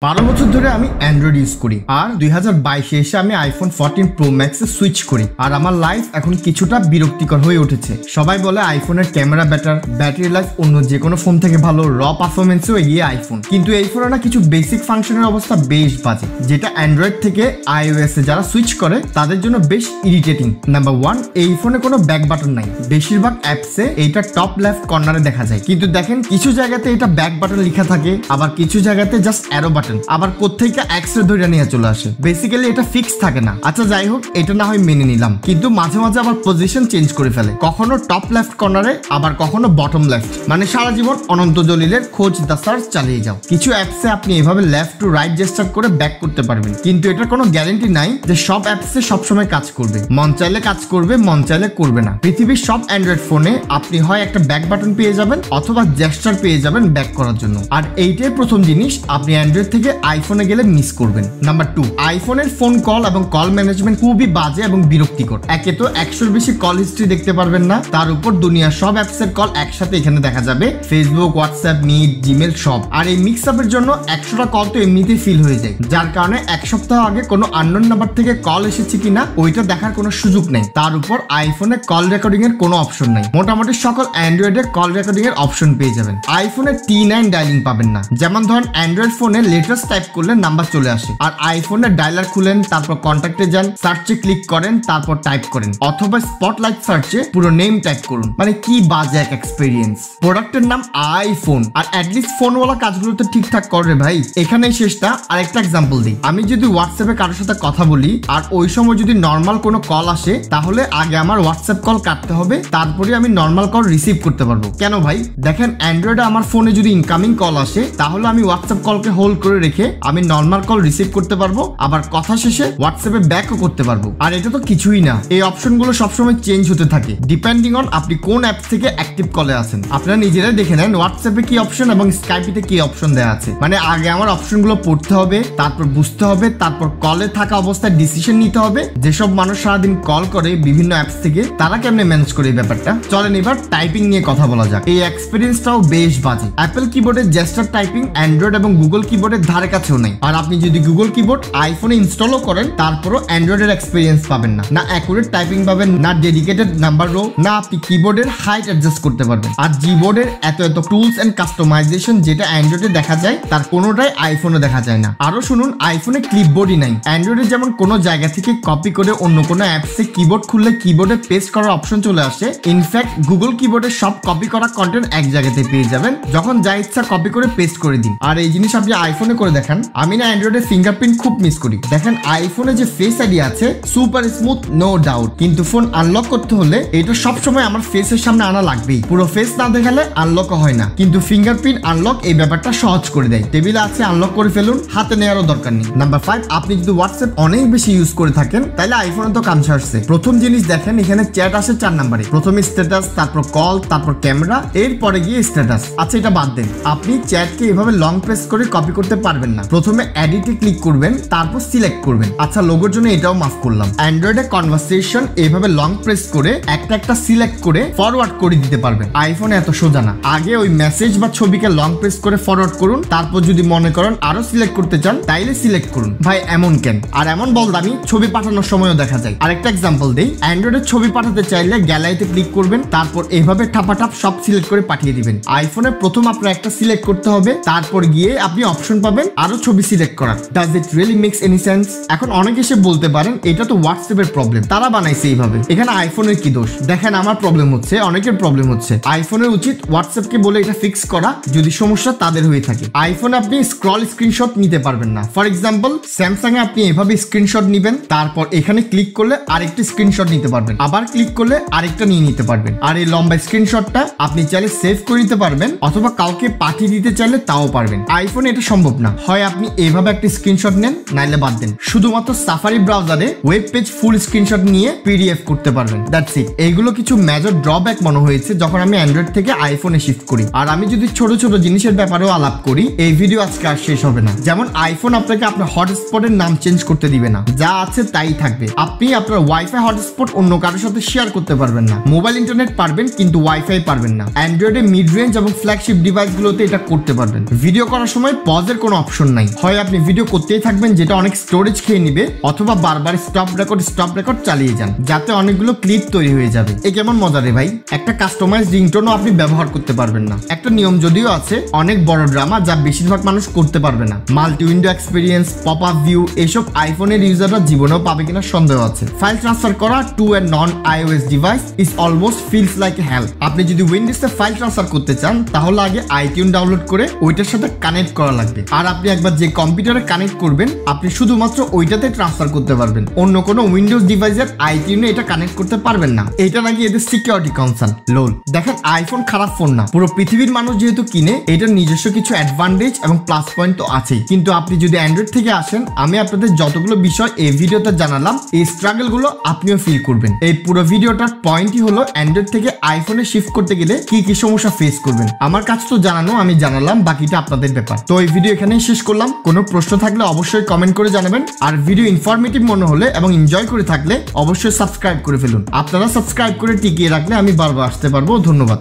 12 বছর ধরে আমি অ্যান্ড্রয়েড ইউজ করি আর 2022 এসে আমি আইফোন 14 প্রো ম্যাক্সে সুইচ করি আর আমার লাইফ এখন কিছুটা বিরক্তিকর হয়ে উঠেছে। সবাই বলে আইফোনের ক্যামেরা বেটার, ব্যাটারি লাইফ অন্য যে কোনো ফোন থেকে ভালো, র পারফরমেন্সেও এগিয়ে আইফোন। কিন্তু এই ফোনে না কিছু বেসিক ফাংশনের অবস্থা বেশ বাজে, যেটা অ্যান্ড্রয়েড থেকে আইওএস এ যারা সুইচ করে তাদের জন্য বেশ ইরিটেটিং। নাম্বার 1, এই ফোনে কোনো ব্যাক বাটন নাই। বেশিরভাগ অ্যাপসে এইটা টপ লেফট কর্নারে দেখা যায়, কিন্তু দেখেন কিছু জায়গাতে এটা ব্যাক বাটন লেখা থাকে, আবার কিছু জায়গাতে জাস্ট অ্যারো বাটন, আবার কোত্থেকে এক্সট্রা ধরে নিয়ে চলে আসে। বেসিক্যালি এটা ফিক্স থাকে না। আচ্ছা যাই হোক, এটা না হয় মেনে নিলাম, কিন্তু মাঝে মাঝে আবার পজিশন চেঞ্জ করে ফেলে, কখনো টপ লেফট কর্নারে আবার কখনো বটম লেফট। মানে সারা জীবন অনন্ত জলিলের খোঁজ দা সার্চ চালিয়ে যাও। কিছু অ্যাপসে আপনি এভাবে লেফট টু রাইট জেস্টার করে ব্যাক করতে পারবেন, কিন্তু এটার কোনো গ্যারান্টি নাই যে সব অ্যাপসে সবসময় কাজ করবে। মন চাইলে কাজ করবে, মন চাইলে করবে না। পৃথিবীর সব অ্যান্ড্রয়েড ফোনে আপনি হয় একটা ব্যাক বাটন পেয়ে যাবেন অথবা জেস্টার পেয়ে যাবেন ব্যাক করার জন্য। আর এইটাই প্রথম জিনিস আপনি অ্যান্ড্রয়েড থেকে আইফোনে গেলে মিস করবেন। নাম্বার 2, আইফোনের ফোন কল এবং কল ম্যানেজমেন্ট খুবই বাজে এবং বিরক্তিকর। একে তো 100-এর বেশি কল হিস্ট্রি দেখতে পারবেন না, তার উপর দুনিয়ার সব অ্যাপসের কল একসাথে এখানে দেখা যাবে, ফেসবুক, হোয়াটসঅ্যাপ, মিট, জিমেল সব। আর এই মিক্স আপের জন্য 100টা কল তো এমনিতেই ফিল হয়ে যায়, যার কারণে এক সপ্তাহ আগে কোনো আননোন নাম্বার থেকে কল এসেছে কিনা ওইটা দেখার কোনো সুযোগ নেই। তার উপর আইফোনে কল রেকর্ডিং এর কোনো অপশন নাই। মোটামুটি সকল অ্যান্ড্রয়েডে কল রেকর্ডিং এর অপশন পেয়ে যাবেন, আইফোনে T9 ডায়ালিং পাবেন না। যেমন ধরেন অ্যান্ড্রয়েড ফোনে লেটার্স টাইপ করলে নাম্বার চলে আসে, আর আইফোনে ডায়ালার খুলেন, তারপর কন্ট্যাক্টে যান, সার্চে ক্লিক করেন, তারপর টাইপ করেন, অথবা স্পটলাইট সার্চে পুরো নেম টাইপ করুন। মানে কি বাজে এক এক্সপেরিয়েন্স। প্রোডাক্টের নাম আইফোন, আর অ্যাটলিস্ট ফোনওয়ালা কাজগুলো তো ঠিকঠাক করে ভাই। এখানেই শেষটা। আর একটা এক্সাম্পল দিই, আমি যদি হোয়াটসঅ্যাপে কারোর সাথে কথা বলি আর ওই সময় যদি নর্মাল কোনো কল আসে, তাহলে আগে আমার হোয়াটসঅ্যাপ কল কাটতে হবে, তারপরে আমি নর্মাল কল রিসিভ করতে পারবো। কেন ভাই? দেখেন অ্যান্ড্রয়েডে আমার ফোনে যদি ইনকামিং কল আসে, তাহলে আমি হোয়াটসঅ্যাপ কলকে হোল্ড করে রেখে আমি নর্মাল কল রিসিভ করতে পারবো, আবার কথা শেষে হোয়াটসঅ্যাপে ব্যাকও করতে পারবো। আর এটা তো কিছুই না, এই অপশনগুলো সবসময় চেঞ্জ হতে থাকে ডিপেন্ডিং অন আপনি কোন অ্যাপ থেকে অ্যাক্টিভ কলে আছেন। আপনারা নিজেরাই দেখে নেন হোয়াটসঅ্যাপে কি অপশন এবং স্কাইপিতে কি অপশন দেওয়া আছে। মানে আগে আমার অপশনগুলো পড়তে হবে, তারপর বুঝতে হবে, তারপর কলে থাকা অবস্থায় ডিসিশন নিতে হবে। যেসব মানুষ সারাদিন কল করে বিভিন্ন অ্যাপস থেকে, তারা কেমনে ম্যানেজ করে এই ব্যাপারটা। চলেন এবার টাইপিং নিয়ে কথা বলা যাক। এই এক্সপেরিয়েন্সটাও বেশ বাজে। অ্যাপেল কিবোর্ডের জেস্টার টাইপিং অ্যান্ড্রয়েড এবং গুগল কিবোর্ডের ধারে কাছেও নাই। আর আপনি যদি গুগল কিবোর্ড আইফোনে ইনস্টলও করেন, তারপরও অ্যান্ড্রয়েডের এক্সপেরিয়েন্স পাবেন না। না অ্যাকুরেট টাইপিং পাবেন, না ডেডিকেটেড নাম্বার রো, না আপনি কিবোর্ডের হাইট অ্যাডজাস্ট করতে পারবেন। আর জিবোর্ডের এত টুলস এন্ড কাস্টমাইজেশন যেটা অ্যান্ড্রয়েডে দেখা যায়, তার কোনোটাই আইফোনে দেখা যায় না। আরো শুনুন, আইফোনে ক্লিপবোর্ডই নাই। অ্যান্ড্রয়েডে যেমন কোনো জায়গা থেকে কপি করে অন্য কোনো অ্যাপসে কিবোর্ড খুললে কিবোর্ডে পেস্ট করার অপশন চলে আসে, ইনফ্যাক্ট গুগল কিবোর্ডে সব কপি করা কন্টেন্ট এক জায়গাতে পেয়ে যাবেন, যখন যা ইচ্ছা কপি করে পেস্ট করে দিন। আর এই জিনিস আপনি আইফোনে করে দেখান। আমি না অ্যান্ড্রয়েডে ফিঙ্গারপ্রিন্ট খুব মিস করি। দেখেন আইফোনে যে ফেস আইডি আছে সুপার স্মুথ, নো ডাউট, কিন্তু ফোন আনলক করতে হলে এটা সবসময় আমার ফেসের সামনে আনা লাগবেই। পুরো ফেস না দেখালে আনলক হয় না, কিন্তু ফিঙ্গারপ্রিন্ট আনলক এই ব্যাপারটা সহজ করে দেয়। টেবিলে আছে, আনলক করে ফেলুন, হাতে নেওয়ারও দরকার নেই। নাম্বার 5, আপনি যদি হোয়াটসঅ্যাপ অনেক বেশি ইউজ করে থাকেন, তাহলে আইফোনে তো কাম ছাড়ছে। প্রথম জিনিস দেখেন, এখানে চ্যাট আসে 4 নম্বরে, প্রথমে স্ট্যাটাস, তারপর কল, তারপর ক্যামেরা, এরপরে গিয়ে স্ট্যাটাস। আচ্ছা এটা বাদ দেন, আপনি চ্যাটকে এভাবে লং প্রেস করে কপি করতে পারবেন না। প্রথমে এডিটে ক্লিক করবেন, তারপর সিলেক্ট করবেন। আচ্ছা লোগোর জন্য এটাও মাফ করলাম। অ্যান্ড্রয়েডে কনভারসেশন এভাবে লং প্রেস করে একটা সিলেক্ট করে ফরওয়ার্ড করে দিতে পারবেন। আইফোনে এত সোজা না। আগে ওই মেসেজ বা ছবিকে লং প্রেস করে ফরওয়ার্ড করুন, তারপর যদি মনে করেন আরো সিলেক্ট করতে চান তাইলে সিলেক্ট করুন। ভাই এমন কেন? আর এমন বলদামি ছবি পাঠানোর সময়ও দেখা যায়। আরেকটা এক্সাম্পল দেই, অ্যান্ড্রয়েডে ছবি পাঠাতে চাইলে গ্যালারিতে ক্লিক করবেন, তারপর এভাবে ঠাপাঠাপ সব সিলেক্ট করে পাঠিয়ে দিবেন। আইফোনে প্রথম আপনার একটা সিলেক্ট করতে হবে, তারপর গিয়ে আপনি অপশন পাবেন আরো ছবি সিলেক্ট করার। Does it really makes any sense? এখন অনেকে এসে বলতে পারেন এটা তো হোয়াটসঅ্যাপের প্রবলেম, তারা বানাইছে এইভাবে, এখানে আইফোনের কি দোষ? দেখেন আমার প্রবলেম হচ্ছে, অনেকের প্রবলেম হচ্ছে। আইফোনের উচিত হোয়াটসঅ্যাপকে বলে এটা ফিক্স করা, যদি সমস্যা তাদের হয়ে থাকে। আইফোনে আপনি স্ক্রল স্ক্রিনশট নিতে পারবেন না। ফর এক্সাম্পল স্যামসাং এ আপনি এভাবে স্ক্রিনশট নিবেন, তারপর এখানে ক্লিক করলে আরেকটি স্ক্রিনশট নিতে পারবেন, আবার ক্লিক করলে আরেকটা নিয়ে নিতে পারবেন। আর এই লম্বা স্ক্রিনশটটা আপনি চাইলে সেভ করে নিতে পারবেন, অথবা কাউকে পাঠিয়ে দিতে চাইলে তাও পারবেন। আইফোনে এটা সম্ভব না। হয় আপনি এভাবে একটা স্ক্রিনশট নেন, নাইলে বাদ দেন। শুধুমাত্র সাফারি ব্রাউজারে ওয়েব পেজ ফুল স্ক্রিনশট নিয়ে পিডিএফ করতে পারবেন, দ্যাটস ইট। এইগুলো কিছু মেজর ড্রব্যাক মনে হয়েছে যখন আমি অ্যান্ড্রয়েড থেকে আইফোনে শিফট করি। আর আমি যদি ছোট ছোট জিনিসের ব্যাপারেও আলাপ করি, এই ভিডিও আজকে আর শেষ হবে না। যেমন আইফোন আপনাকে আপনার হটস্পটের নাম চেঞ্জ করতে দিবে না, যা আছে তাই থাকবে। আপনি আপনার ওয়াইফাই হটস্পট অন্য কারোর সাথে শেয়ার করতে পারবেন না। মোবাইল ইন্টারনেট পারবেন, কিন্তু ওয়াইফাই পারবেন না। অ্যান্ড্রয়েডে মিড রেঞ্জ এবং ফ্ল্যাগশিপ ডিভাইসগুলোতে এটা করতে পারবেন। ভিডিও করার সময় পজের কোনো কোনো অপশন নাই। হয় আপনি ভিডিও করতেই থাকবেন যেটা অনেক স্টোরেজ খেয়ে নিবে, অথবা বারবার স্টপ রেকর্ড চালিয়ে যান, যাতে অনেকগুলো ক্লিপ তৈরি হয়ে যাবে। এ কেমন মজা রে ভাই। একটা কাস্টমাইজ রিংটোনও আপনি ব্যবহার করতে পারবেন না। একটা নিয়ম যদিও আছে, অনেক বড় ড্রামা যা বেশিরভাগ মানুষ করতে পারবে না। Multi window experience, pop up view, এইসব আইফোনের ইউজাররা জীবনেও পাবে কিনা সন্দেহ আছে। ফাইল ট্রান্সফার করা to a non iOS device is almost feels like a hell. আপনি যদি উইন্ডোজে ফাইল ট্রান্সফার করতে চান তাহলে আগে আইটিউন ডাউনলোড করে ওইটার সাথে কানেক্ট করা লাগবে। আর আপনি একবার যে কম্পিউটারে কানেক্ট করবেন আপনি শুধুমাত্র ওইটাতে ট্রান্সফার করতে পারবেন, অন্য কোনো উইন্ডোজ ডিভাইসের আইটিউনে এটা কানেক্ট করতে পারবেন না। এটা নাকি এদের সিকিউরিটি কনসার্ন। লোল। দেখেন আইফোন খারাপ ফোন না, পুরো পৃথিবীর মানুষ যেহেতু কিনে, এটার নিজস্ব কিছু অ্যাডভান্টেজ এবং প্লাস পয়েন্ট তো আছেই। কিন্তু আপনি যদি অ্যান্ড্রয়েড থেকে আসেন, আমি আপনাদের যতগুলো বিষয় এই ভিডিওতে জানালাম, এই স্ট্রাগল গুলো আপনিও ফিল করবেন। এই পুরো ভিডিওটার পয়েন্টই হলো অ্যান্ড্রয়েড থেকে আইফোনে শিফট করতে গেলে কি কি সমস্যা ফেস করবেন। আমার কাছে তো জানানো, আমি জানালাম, বাকিটা আপনাদের ব্যাপার। তো এই ভিডিও এখানেই শেষ করলাম। কোনো প্রশ্ন থাকলে অবশ্যই কমেন্ট করে জানাবেন। আর ভিডিও ইনফরমেটিভ মনে হলে এবং এনজয় করে থাকলে অবশ্যই সাবস্ক্রাইব করে ফেলুন। আপনারা সাবস্ক্রাইব করে টিকিয়ে রাখলে আমি বারবার আসতে পারবো। ধন্যবাদ।